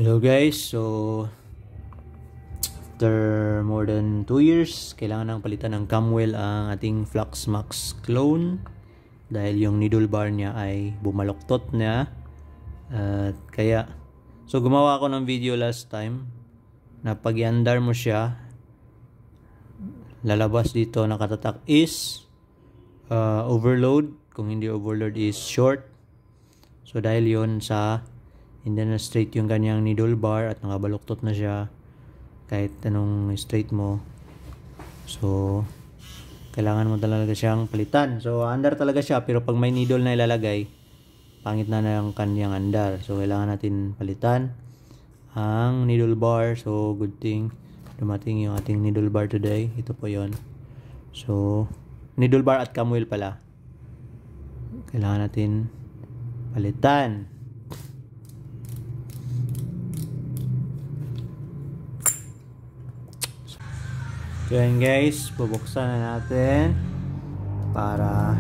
Hello guys, so after more than 2 years, kailangan nang palitan ng Camwell ang ating Fluxmax clone dahil yung needle bar niya ay bumaloktot na. So gumawa ako ng video last time na pag i-andar mo siya, lalabas dito nakatatak is overload, kung hindi overload is short. So dahil yon sa hindi na straight yung kanyang needle bar at nakabaluktot na siya kahit anong straight mo, so kailangan mo talaga siyang palitan. So andar talaga siya, pero pag may needle na ilalagay, pangit na yung kanyang andar. So kailangan natin palitan ang needle bar. So good thing dumating yung ating needle bar today. Ito po yon. So needle bar at Camwell pala, kailangan natin palitan. So yan guys, bubuksan na natin para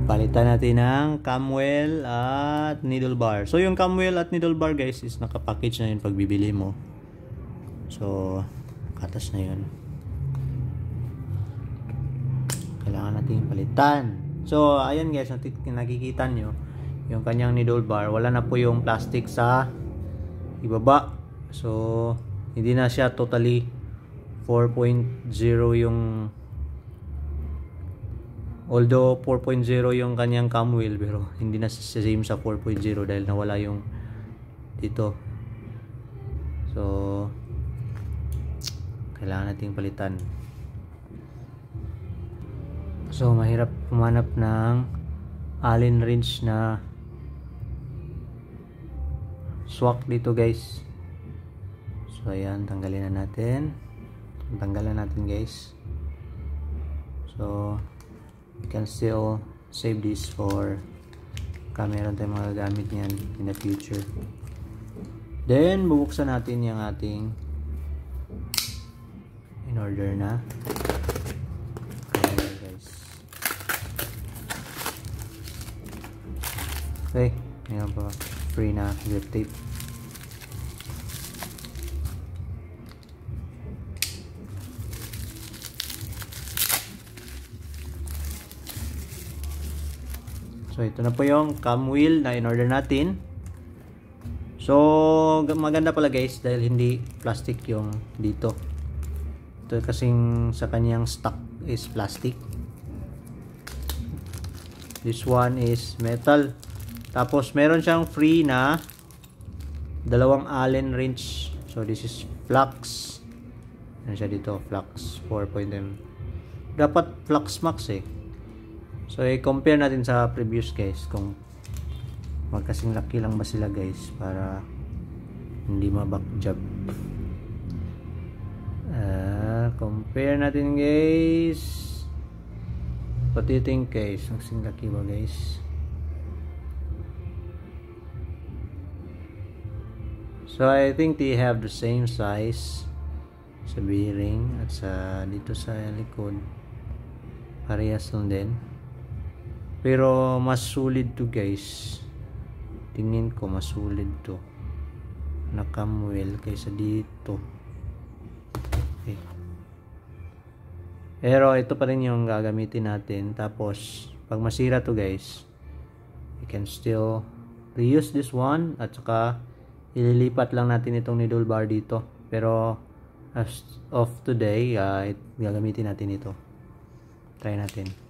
palitan natin ng Camwell at needle bar. So yung Camwell at needle bar guys is nakapackage na yun pag bibili mo. So katas na yun, kailangan natin palitan. So ayan guys, nakikita nyo yung kanyang needle bar, wala na po yung plastic sa ibaba. So hindi na siya totally 4.0 yung, although 4.0 yung kanyang Camwell, pero hindi na same sa 4.0 dahil nawala yung dito. So kailangan nating palitan. So mahirap pumanap ng Allen wrench na swak dito guys. So ayan, tanggalin na natin. Tanggalan natin guys. So you can still save this for meron tayong mga gamit niyan in the future. Then bubuksan natin yung ating in order na camera guys. Okay, ngayon pa free na grip tape. So ito na po yung Camwell na in order natin. So maganda pala guys dahil hindi plastic yung dito. Ito kasing sa kanyang stock is plastic. This one is metal. Tapos meron siyang free na dalawang Allen wrench. So this is Flux. Ano siya dito? Flux 4.0. Dapat Fluxmax eh. So i-compare natin sa previous guys kung magkasing laki lang ba sila guys para hindi ma-backjab. Compare natin guys. What do you think guys? Magkasing laki ba guys? So I think they have the same size sa bearing at sa dito sa likod. Parehas lang din. Pero mas solid to guys. Tingin ko mas solid to na Camwell kaysa dito. Okay. Pero ito pa rin yung gagamitin natin. Tapos pag masira to guys, we can still reuse this one. At saka ililipat lang natin itong needle bar dito. Pero as of today, gagamitin natin ito. Try natin.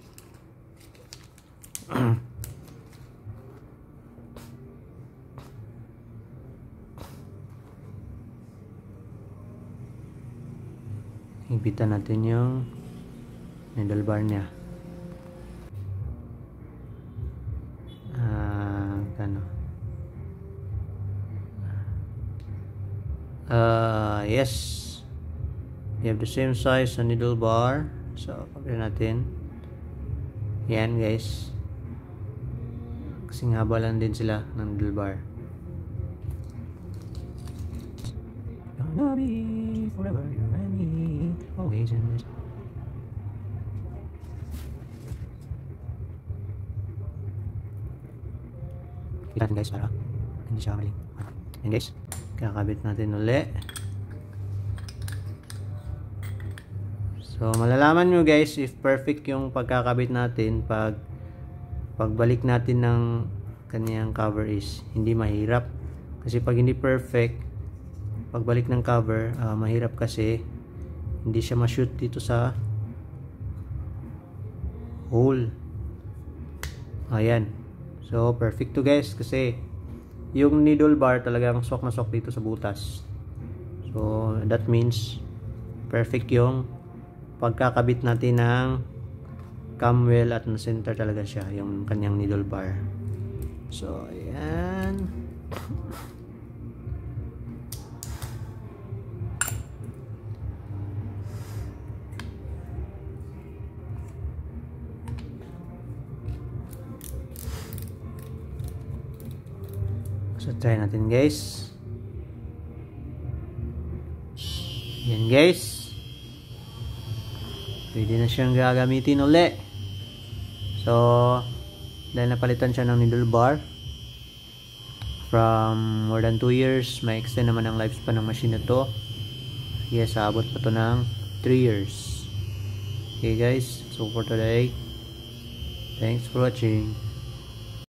Higpitan natin yung needle bar niya. Yes, you have the same size sa needle bar. So compare natin. Yan guys, kasing haba lang din sila ng needle bar. Gonna be forever you and me, always in this. Kita natin guys para hindi siya maling. Yan guys, kakabit natin uli. So malalaman nyo guys if perfect yung pagkakabit natin pagbalik natin ng kanyang cover is hindi mahirap. Kasi pag hindi perfect, pagbalik ng cover, mahirap kasi hindi siya ma-shoot dito sa hole. Ayan. So perfect to guys kasi yung needle bar talagang sok na sok dito sa butas. So that means perfect yung pagkakabit natin ng cam well at na center talaga siya yung kanyang needle bar. So ayan. So try natin guys. Yan guys. Pwede na siyang gagamitin uli. So dahil napalitan siya ng needle bar from more than 2 years, may extend naman ang lifespan ng machine na to. Yes, aabot pa to ng 3 years. Okay guys, so for today, thanks for watching.